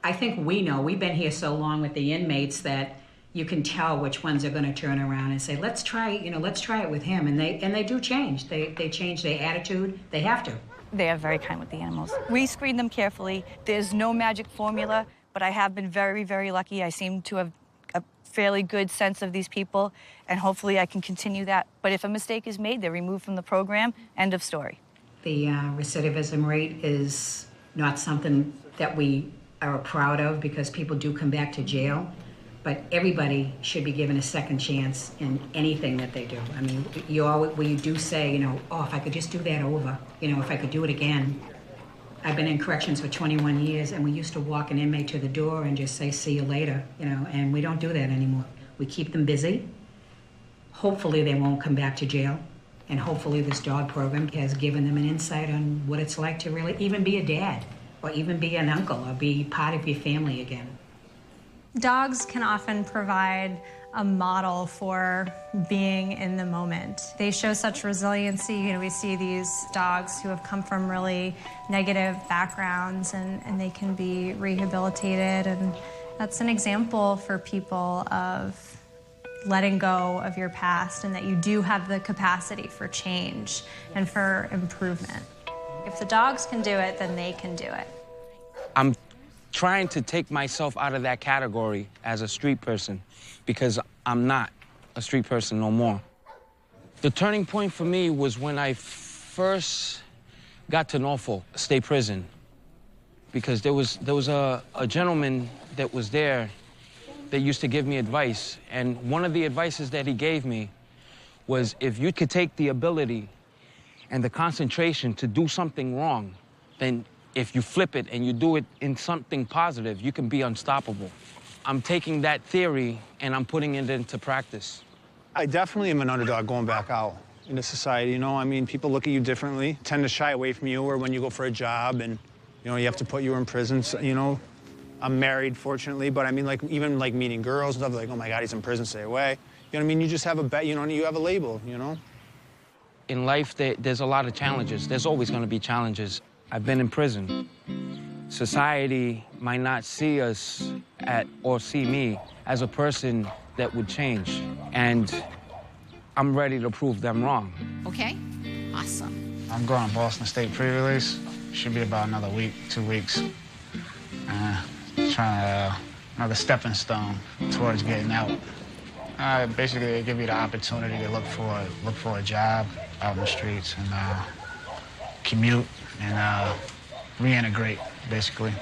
S18: I think we know, we've been here so long with the inmates that you can tell which ones are going to turn around and say, let's try it with him. And they do change. They change their attitude. They have to.
S7: They are very kind with the animals. We screen them carefully. There's no magic formula, but I have been very, very lucky. I seem to have a fairly good sense of these people, and hopefully I can continue that. But if a mistake is made, they're removed from the program. End of story.
S18: The recidivism rate is not something that we are proud of because people do come back to jail. But everybody should be given a second chance in anything that they do. I mean, you do say, oh, if I could just do that over, if I could do it again. I've been in corrections for 21 years, and we used to walk an inmate to the door and just say, see you later, and we don't do that anymore. We keep them busy. Hopefully they won't come back to jail, and hopefully this dog program has given them an insight on what it's like to really even be a dad, or even be an uncle, or be part of your family again.
S11: Dogs can often provide a model for being in the moment. They show such resiliency. We see these dogs who have come from really negative backgrounds and they can be rehabilitated. And that's an example for people of letting go of your past and that you do have the capacity for change and for improvement. If the dogs can do it, then they can do it.
S4: I'm trying to take myself out of that category as a street person because I'm not a street person no more. The turning point for me was when I first got to Norfolk State Prison because there was a gentleman that was there that used to give me advice, and one of the advices that he gave me was if you could take the ability and the concentration to do something wrong, then if you flip it and you do it in something positive, you can be unstoppable. I'm taking that theory and I'm putting it into practice.
S1: I definitely am an underdog going back out into society, I mean, people look at you differently, tend to shy away from you, or when you go for a job and, you have to put you in prison, so, I'm married, fortunately, but I mean, even meeting girls and stuff, like, oh my God, he's in prison, stay away. You know what I mean? You just have you have a label,
S4: In life, there's a lot of challenges. There's always gonna be challenges. I've been in prison. Society might not see us or see me as a person that would change. And I'm ready to prove them wrong.
S16: Okay, awesome.
S6: I'm going to Boston State pre-release. Should be about another week, 2 weeks. Trying another stepping stone towards getting out. Basically, they give you the opportunity to look for a job out in the streets and commute and reintegrate, basically,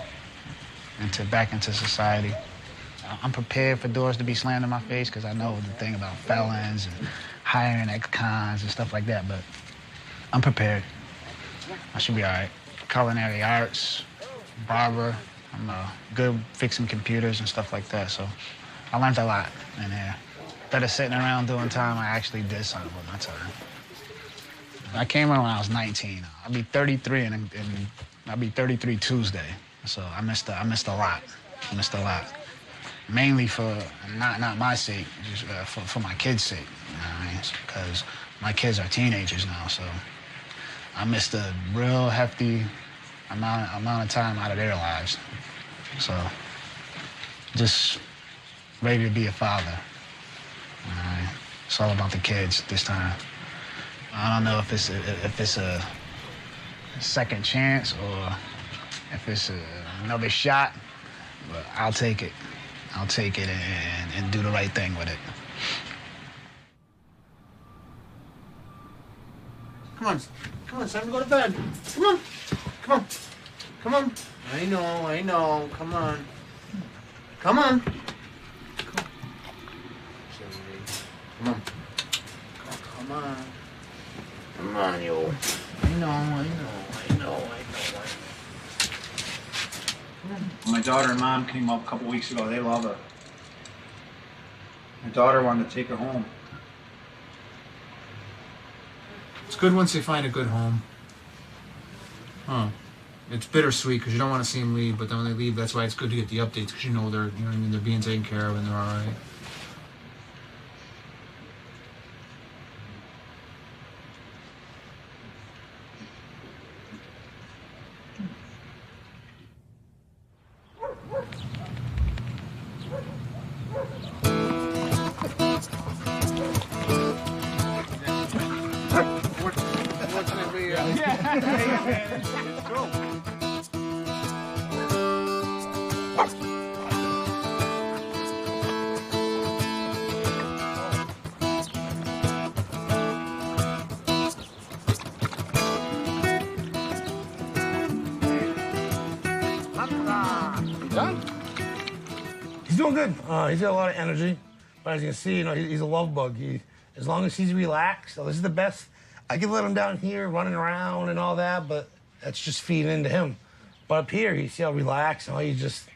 S6: back into society. I'm prepared for doors to be slammed in my face because I know the thing about felons and hiring ex-cons and stuff like that, but I'm prepared. I should be all right. Culinary arts, barber. I'm good fixing computers and stuff like that, so I learned a lot in here. Instead of sitting around doing time, I actually did something with my time. I came in when I was 19. I'll be 33 and I'll be 33 Tuesday. So I missed a lot. I missed a lot. Mainly for not my sake, just for my kids' sake. You know what I mean? Because my kids are teenagers now, so I missed a real hefty amount of time out of their lives. So just ready to be a father. It's all about the kids this time. I don't know if it's a second chance or if it's another shot, but I'll take it. I'll take it and do the right thing with it.
S1: Come on, son, go to bed. Come on.
S10: Come on. I know. Come on. Come on. Come on. Come on. Come on, you. I know. My daughter and mom came up a couple weeks ago. They love her. My daughter wanted to take her home. It's good once they find a good home. Huh. It's bittersweet because you don't want to see them leave, but then when they leave, that's why it's good to get the updates because you know they're, you know what I mean, they're being taken care of and they're all right.
S17: He's doing good. He's got a lot of energy. But as you can see, you know, he's a love bug. As long as he's relaxed, so this is the best. I can let him down here running around and all that, but that's just feeding into him. But up here, you see how relaxed, and he just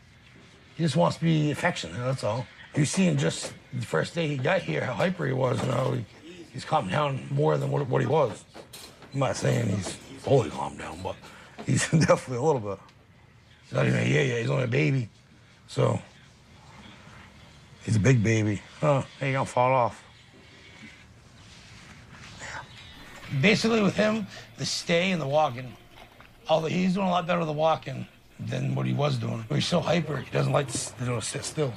S17: wants to be affectionate, that's all. You see him just the first day he got here, how hyper he was, and how he's calmed down more than what he was. I'm not saying he's fully calmed down, but he's definitely a little bit. He's not even a year yet, he's only a baby. So, he's a big baby. Huh, he gonna fall off. Basically with him, the stay and the walking, although he's doing a lot better with the walking than what he was doing. He's so hyper, he doesn't like to sit still.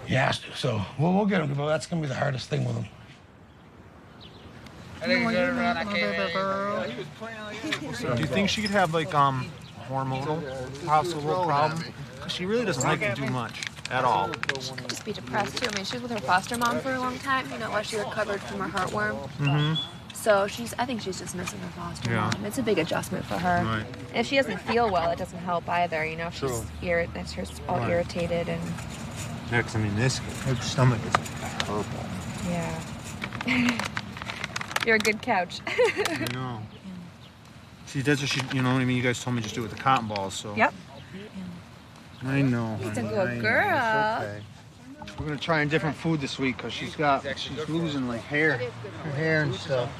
S17: He has to, so we'll get him, but that's gonna be the hardest thing with him.
S10: So do you think she could have like hormonal possible problem? She really doesn't like to do much at all.
S8: She could just be depressed too. I mean, she was with her foster mom for a long time, you know, while she recovered from her heartworm.
S10: Mm-hmm.
S8: So I think she's just missing her foster mom. It's a big adjustment for her.
S10: Right.
S8: And if she doesn't feel well, it doesn't help either, you know. She's her all irritated and.
S10: Yeah, 'cause I mean, her stomach is purple.
S8: Yeah. You're a good couch.
S10: I know. See, that's what she, you know what I mean? You guys told me just do it with the cotton balls, so.
S8: Yep.
S10: I know.
S8: He's a
S10: honey,
S8: good
S10: I know.
S8: girl.
S10: It's okay. We're gonna try a different food this week because she's losing like her hair and stuff.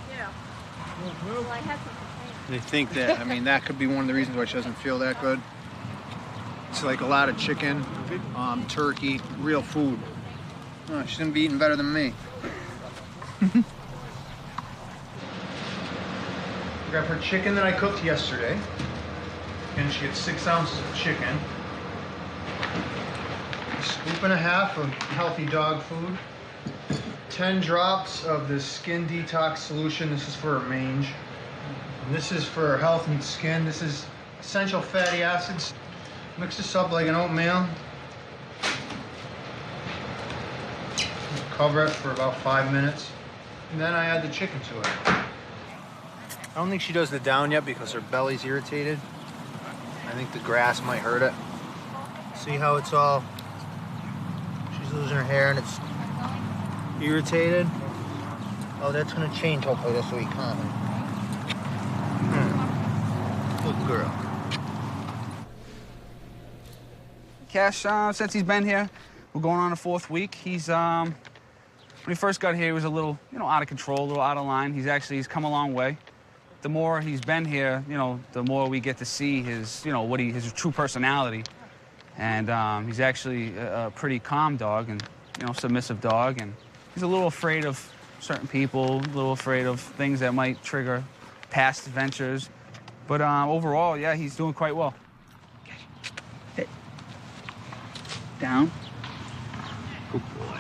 S10: They think that, I mean, that could be one of the reasons why she doesn't feel that good. It's like a lot of chicken, turkey, real food. Oh, she's gonna be eating better than me. Grab her chicken that I cooked yesterday. And she gets 6 ounces of chicken. A scoop and a half of healthy dog food. 10 drops of the skin detox solution. This is for her mange. And this is for her health and skin. This is essential fatty acids. Mix this up like an oatmeal. Cover it for about 5 minutes. And then I add the chicken to it. I don't think she does the down yet because her belly's irritated. I think the grass might hurt it. See how it's all, she's losing her hair and it's irritated? Oh, that's gonna change hopefully this week, huh? Good girl.
S12: Cash, since he's been here, we're going on the 4th week. He's, when he first got here, he was a little, out of control, a little out of line. He's come a long way. The more he's been here, the more we get to see his, his true personality. And he's actually a pretty calm dog and, submissive dog. And he's a little afraid of certain people, a little afraid of things that might trigger past adventures. But overall, yeah, he's doing quite well. Down. Good boy.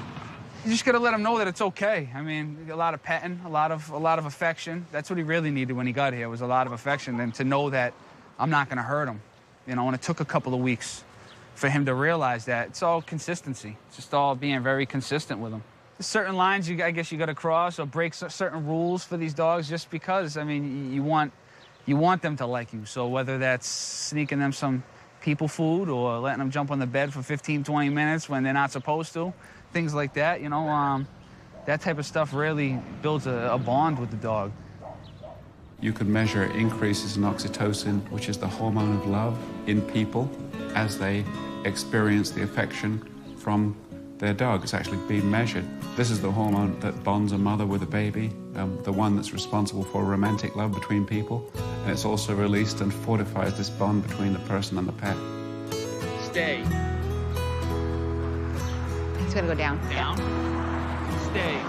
S12: You just gotta let him know that it's okay. I mean, a lot of petting, a lot of affection. That's what he really needed when he got here, was a lot of affection, and to know that I'm not gonna hurt him. And it took a couple of weeks for him to realize that. It's all consistency. It's just all being very consistent with him. There's certain lines I guess you gotta cross or break certain rules for these dogs just because, I mean, you want them to like you. So whether that's sneaking them some people food or letting them jump on the bed for 15, 20 minutes when they're not supposed to. Things like that, you know. That type of stuff really builds a bond with the dog.
S14: You could measure increases in oxytocin, which is the hormone of love, in people as they experience the affection from their dog. It's actually been measured. This is the hormone that bonds a mother with a baby, the one that's responsible for romantic love between people. And it's also released and fortifies this bond between the person and the pet.
S15: Stay.
S16: He's gonna go down.
S15: Down. Stay.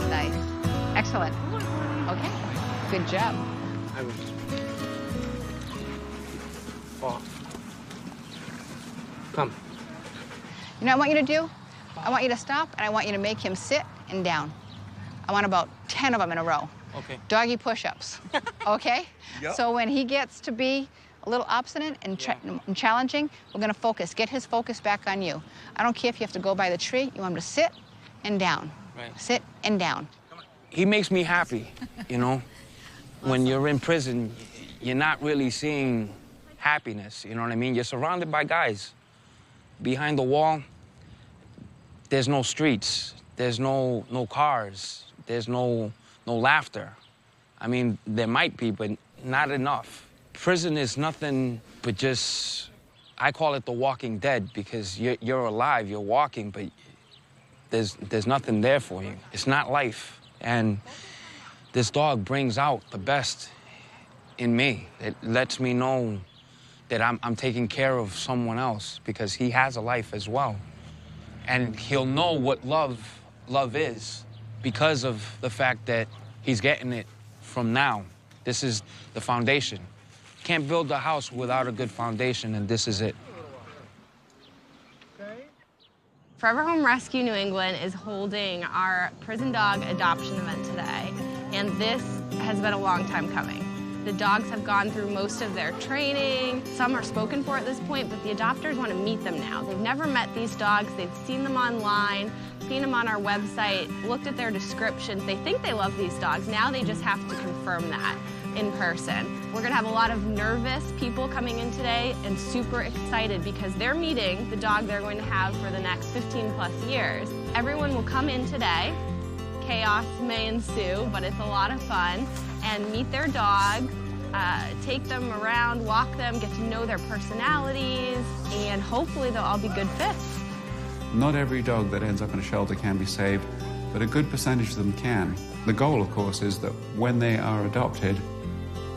S16: Nice. Excellent. Okay. Good job.
S3: Come.
S16: You know what I want you to do? I want you to stop, and I want you to make him sit and down. I want about 10 of them in a row.
S3: Okay.
S16: Doggy push-ups. Okay?
S3: Yep.
S16: So when he gets to be a little obstinate and challenging, we're going to focus. Get his focus back on you. I don't care if you have to go by the tree. You want him to sit and down.
S4: Right.
S16: Sit and down.
S4: He makes me happy, you know? When you're in prison, you're not really seeing happiness, you know what I mean? You're surrounded by guys. Behind the wall, there's no streets, there's no cars, there's no laughter. I mean, there might be, but not enough. Prison is nothing but just, I call it the walking dead, because you're alive, you're walking, but there's nothing there for you. It's not life. And this dog brings out the best in me. It lets me know that I'm taking care of someone else, because he has a life as well. And he'll know what love is because of the fact that he's getting it from now. This is the foundation. Can't build a house without a good foundation, and this is it.
S8: Forever Home Rescue New England is holding our prison dog adoption event today, and this has been a long time coming. The dogs have gone through most of their training. Some are spoken for at this point, but the adopters want to meet them now. They've never met these dogs. They've seen them online, seen them on our website, looked at their descriptions. They think they love these dogs. Now they just have to confirm that in person. We're gonna have a lot of nervous people coming in today and super excited because they're meeting the dog they're going to have for the next 15+ years. Everyone will come in today. Chaos may ensue, but it's a lot of fun. And meet their dog, take them around, walk them, get to know their personalities, and hopefully they'll all be good fits.
S14: Not every dog that ends up in a shelter can be saved, but a good percentage of them can. The goal, of course, is that when they are adopted,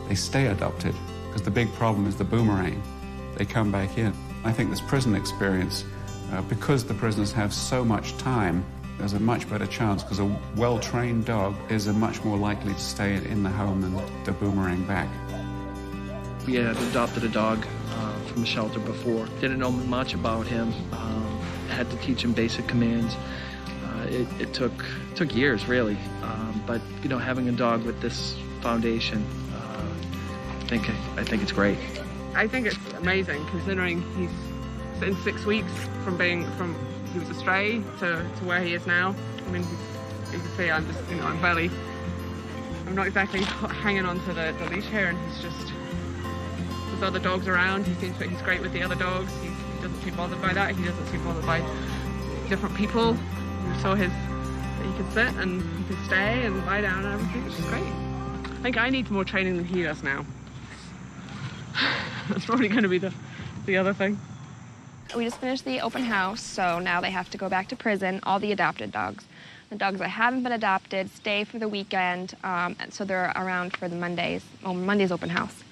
S14: they stay adopted, because the big problem is the boomerang. They come back in. I think this prison experience, because the prisoners have so much time, there's a much better chance, because a well-trained dog is much more likely to stay in the home than to boomerang back.
S3: We had adopted a dog from a shelter before. Didn't know much about him. Had to teach him basic commands. It took years, really. But you know, having a dog with this foundation, I think it's great.
S13: I think it's amazing, considering he's in 6 weeks from he was a stray to where he is now. I mean, you can see I'm just, you know, I'm not exactly hanging on to the leash here, and he's just, there's other dogs around. He seems that he's great with the other dogs. He doesn't seem bothered by that. He doesn't seem bothered by different people. We saw that he could sit and he could stay and lie down and everything, which is great. I think I need more training than he does now. That's probably going to be the other thing.
S8: We just finished the open house, so now they have to go back to prison, all the adopted dogs. The dogs that haven't been adopted stay for the weekend, and so they're around for the Monday's open house.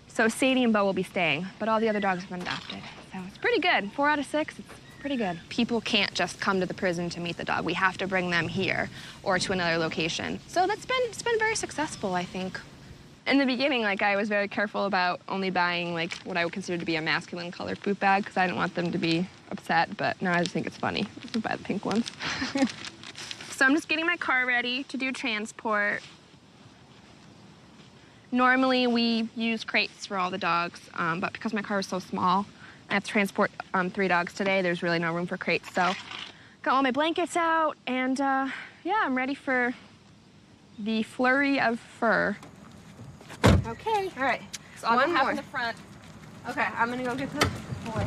S8: So Sadie and Bo will be staying, but all the other dogs have been adopted. So it's pretty good. 4 out of 6, it's pretty good. People can't just come to the prison to meet the dog. We have to bring them here or to another location. So it's been very successful, I think. In the beginning, I was very careful about only buying, what I would consider to be a masculine colored poop bag, because I didn't want them to be upset, but now I just think it's funny. Just buy the pink ones. So I'm just getting my car ready to do transport. Normally, we use crates for all the dogs, but because my car is so small, I have to transport 3 dogs today. There's really no room for crates, so got all my blankets out, and yeah, I'm ready for the flurry of fur. Okay. All right. So I'll go half in the front. Okay, I'm gonna go get the boy.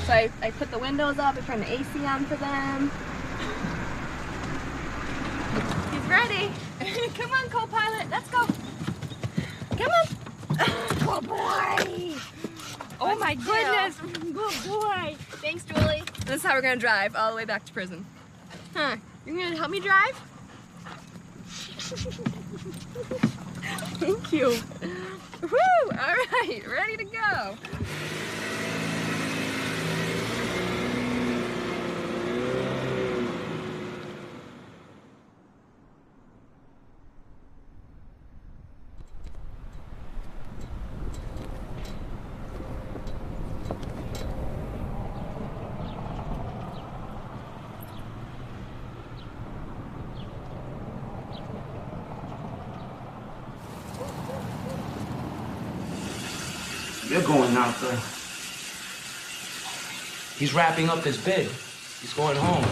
S8: So I put the windows up, I turned the AC on for them. He's ready. Come on, co-pilot, let's go. Come on. Oh boy. Oh my goodness. Good boy. Thanks, Julie. This is how we're gonna drive all the way back to prison. Huh, you're gonna help me drive? Thank you. Woo! All right, ready to go.
S9: You're going out there. He's wrapping up his bid. He's going home.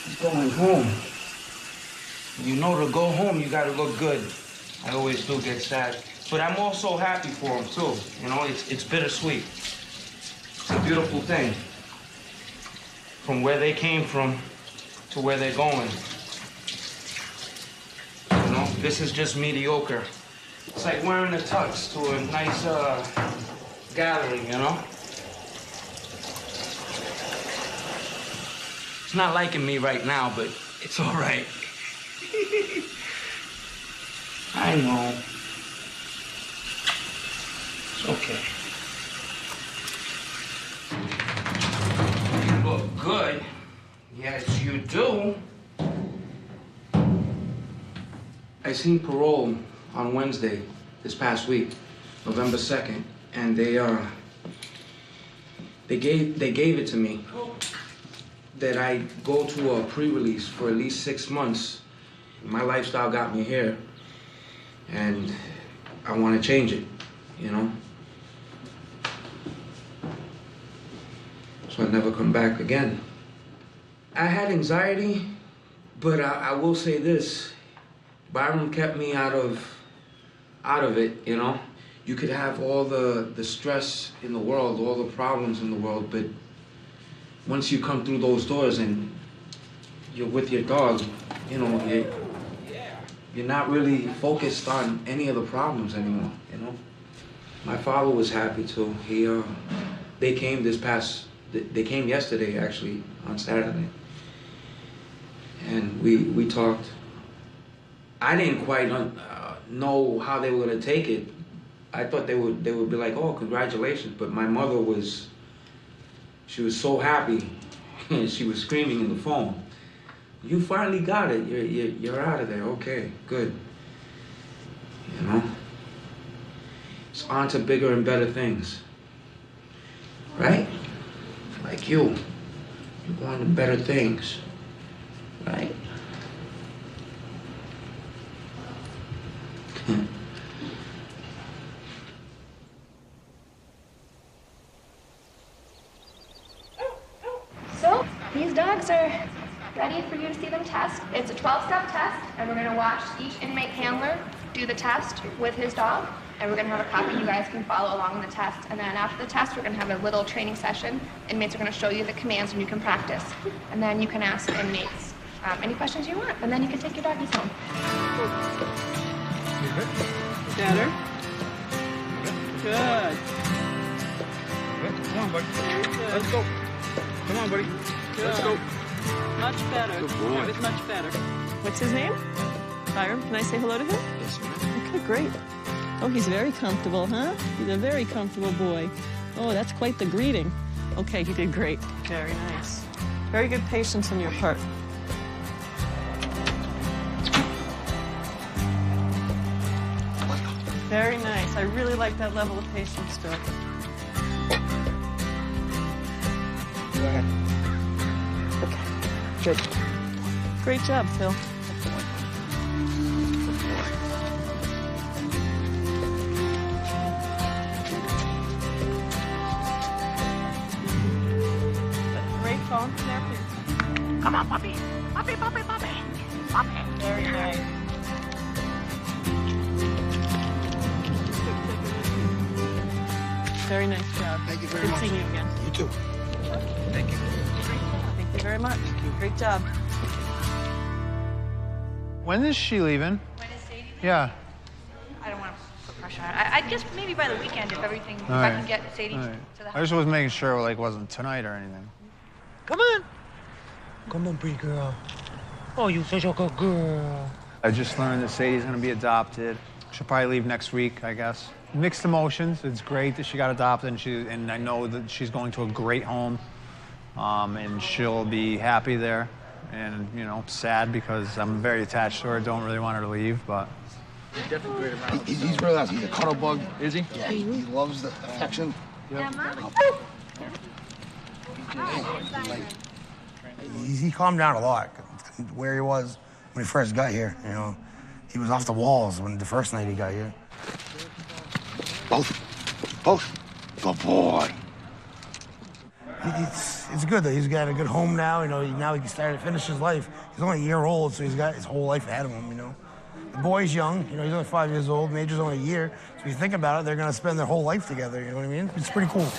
S9: He's going home. You know, to go home, you gotta look good. I always do get sad. But I'm also happy for him, too. You know, it's bittersweet. It's a beautiful thing. From where they came from to where they're going. This is just mediocre. It's like wearing a tux to a nice gathering, you know? It's not liking me right now, but it's all right. I know. It's okay. You look good. Yes, you do. I seen parole on Wednesday this past week, November 2nd, and they gave it to me that I go to a pre-release for at least 6 months. My lifestyle got me here, and I want to change it, you know? So I never come back again. I had anxiety, but I will say this. Byram kept me out of it, you know? You could have all the stress in the world, all the problems in the world, but once you come through those doors and you're with your dog, you know, you're not really focused on any of the problems anymore, you know? My father was happy too. They came they came yesterday, actually, on Saturday. And we talked. I didn't quite know how they were gonna take it. I thought they would be like, oh, congratulations. But my mother she was so happy. She was screaming in the phone. You finally got it. You're out of there. Okay, good. You know? It's on to bigger and better things. Right? Like you. You're going to better things. Right?
S8: So, these dogs are ready for you to see them test. It's a 12-step test, and we're going to watch each inmate handler do the test with his dog, and we're going to have a copy you guys can follow along in the test. And then after the test, we're going to have a little training session. Inmates are going to show you the commands, and you can practice. And then you can ask inmates any questions you want, and then you can take your doggies home.
S5: Better. Good. Come on, buddy. Let's go. Come on, buddy.
S21: Good.
S5: Let's go.
S21: Much better.
S5: Good boy.
S21: That was much better. What's his name? Byram. Can I say hello to him?
S9: Yes, ma'am.
S21: Okay, great. Oh, he's very comfortable, huh? He's a very comfortable boy. Oh, that's quite the greeting. Okay, he did great. Very nice. Very good patience on your part. Very nice. I really like that level of patience, Phil. Go ahead. Okay, good. Great job, Phil.
S8: Come there, please.
S20: Come on, puppy. Puppy, puppy, puppy. Puppy. Very nice.
S21: Very nice job.
S17: Thank you very
S21: Good
S17: much.
S21: seeing you again.
S17: You too. Thank you.
S21: Thank you very much. Great job.
S1: When is she leaving?
S7: When is Sadie?
S1: Yeah.
S7: I don't want to put pressure on her. I guess maybe by the weekend if everything, if
S1: All
S7: I
S1: right.
S7: can get Sadie
S1: All
S7: to
S1: right.
S7: the
S1: I
S7: house.
S1: just was making sure like wasn't tonight or anything.
S20: Come on. Come on, pretty girl. Oh, you such a good girl.
S1: I just learned that Sadie's gonna be adopted. She'll probably leave next week, I guess. Mixed emotions. It's great that she got adopted, and I know that she's going to a great home, and she'll be happy there. And you know, sad because I'm very attached to her. Don't really want her to leave, but.
S17: He's definitely great around. He's really nice. He's a cuddle bug. Is he? Yeah. He loves the affection. Yeah. He calmed down a lot. Where he was when he first got here, you know, he was off the walls when the first night he got here. Both. Good boy. It's good that he's got a good home now. You know, now he can start to finish his life. He's only a year old, so he's got his whole life ahead of him. You know, the boy's young. You know, he's only 5 years old. Major's only a year. So if you think about it, they're gonna spend their whole life together. You know what I mean? It's pretty cool.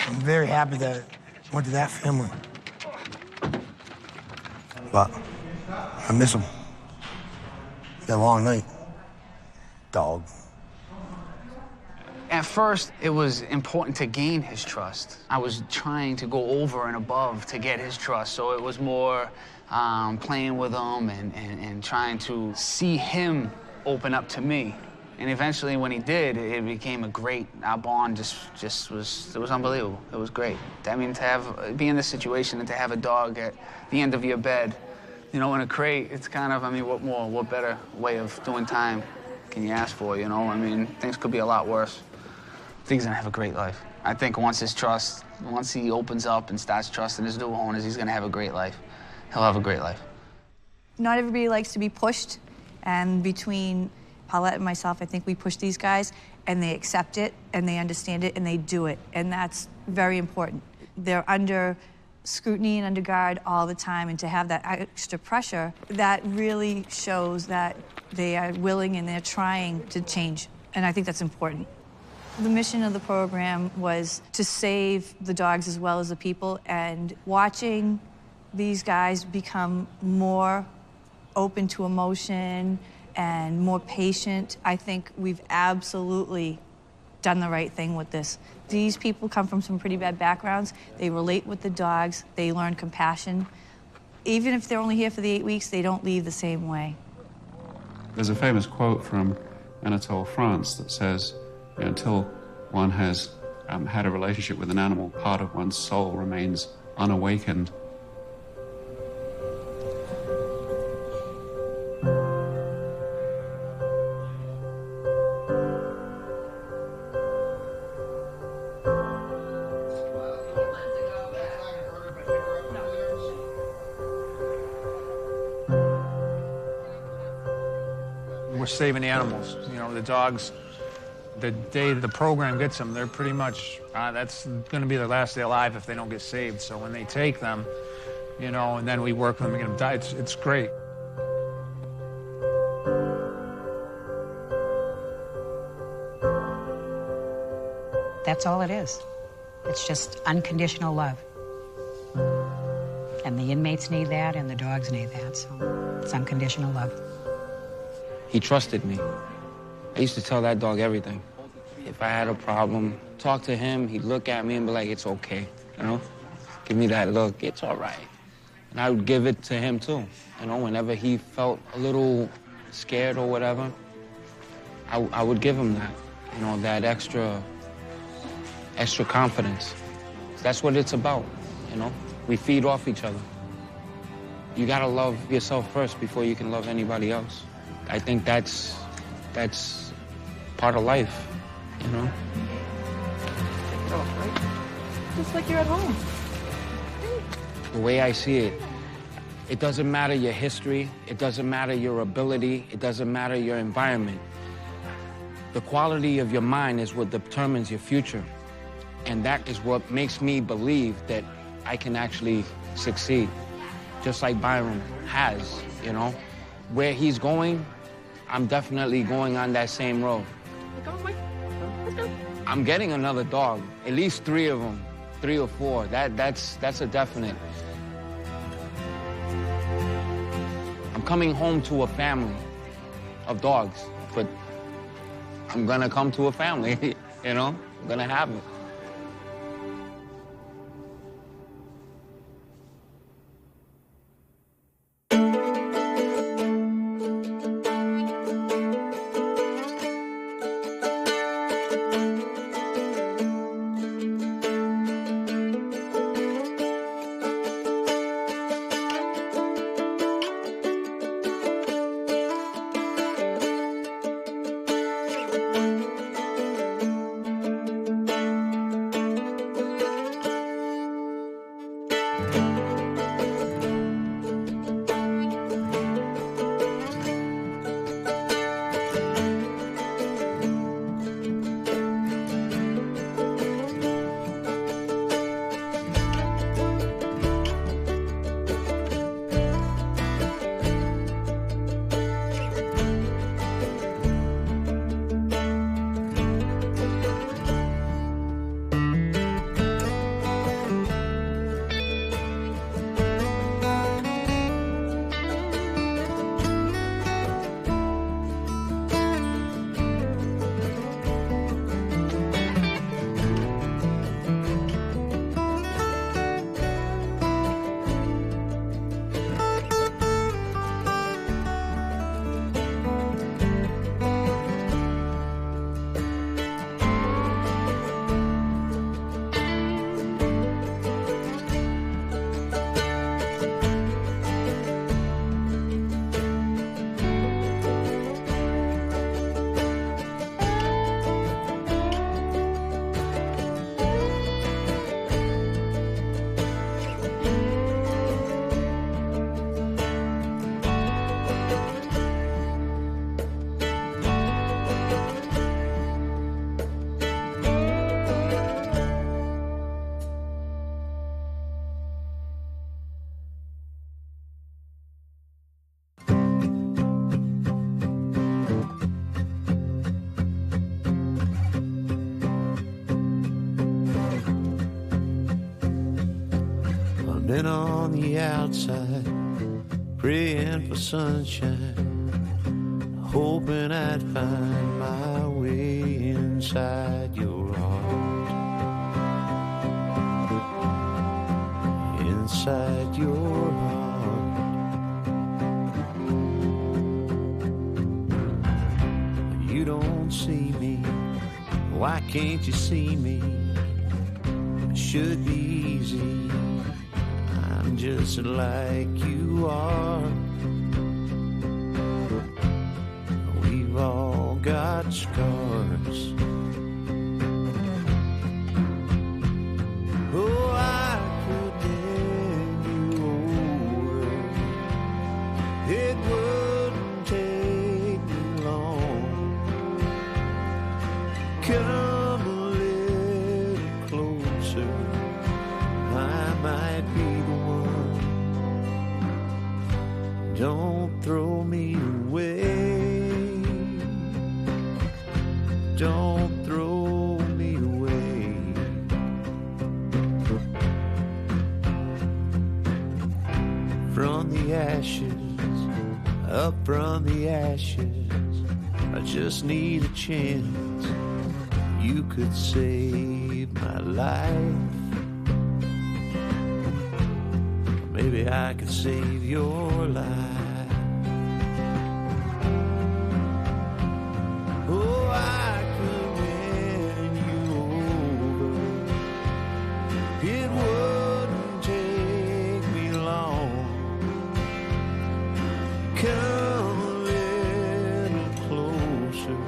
S17: I'm very happy that I went to that family. But I miss him. It's been a long night. Dog.
S22: At first, it was important to gain his trust. I was trying to go over and above to get his trust, so it was more playing with him and trying to see him open up to me. And eventually, when he did, it became a great, our bond just was unbelievable. It was great. I mean, be in this situation and to have a dog at the end of your bed, you know, in a crate, it's kind of, I mean, what better way of doing time can you ask for, you know? I mean, things could be a lot worse. I think he's gonna have a great life. I think once he opens up and starts trusting his new owners, he's gonna have a great life. He'll have a great life.
S7: Not everybody likes to be pushed, and between Paulette and myself, I think we push these guys, and they accept it, and they understand it, and they do it, and that's very important. They're under scrutiny and under guard all the time, and to have that extra pressure, that really shows that they are willing and they're trying to change, and I think that's important. The mission of the program was to save the dogs as well as the people, and watching these guys become more open to emotion and more patient, I think we've absolutely done the right thing with this. These people come from some pretty bad backgrounds. They relate with the dogs. They learn compassion. Even if they're only here for the 8 weeks, they don't leave the same way.
S14: There's a famous quote from Anatole France that says, until one has had a relationship with an animal, part of one's soul remains unawakened.
S1: We're saving the animals. You know, the dogs, the day the program gets them, they're pretty much, that's going to be their last day alive if they don't get saved. So when they take them, you know, and then we work with them and get them died, it's great.
S18: That's all it is. It's just unconditional love. And the inmates need that, and the dogs need that, so it's unconditional love.
S4: He trusted me. I used to tell that dog everything. If I had a problem, talk to him, he'd look at me and be like, it's okay, you know? Give me that look, it's all right. And I would give it to him too, you know? Whenever he felt a little scared or whatever, I would give him that, you know, that extra confidence. That's what it's about, you know? We feed off each other. You gotta love yourself first before you can love anybody else. I think that's part of life, you know?
S21: Just like you're at home.
S4: The way I see it, it doesn't matter your history, it doesn't matter your ability, it doesn't matter your environment. The quality of your mind is what determines your future. And that is what makes me believe that I can actually succeed, just like Byron has, you know. Where he's going, I'm definitely going on that same road. I'm getting another dog, at least 3 of them, 3 or 4. That's a definite. I'm coming home to a family of dogs, but I'm gonna come to a family, you know? I'm gonna have it.
S2: Been on the outside, praying for sunshine, hoping I'd find my way inside your heart, inside your heart. You don't see me, why can't you see me? It should be easy, I'm just like you are. We've all got scars. Oh, I could hand you over. It wouldn't take me long. Come a little closer, I might be the one. Don't throw me away. Don't throw me away. From the ashes, up from the ashes, I just need a chance. You could save my life. Maybe I could save your life. Oh, I could win you over. It wouldn't take me long. Come a little closer,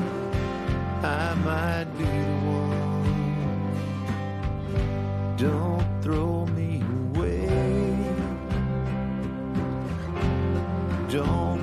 S2: I might be the one. Don't throw me away. Don't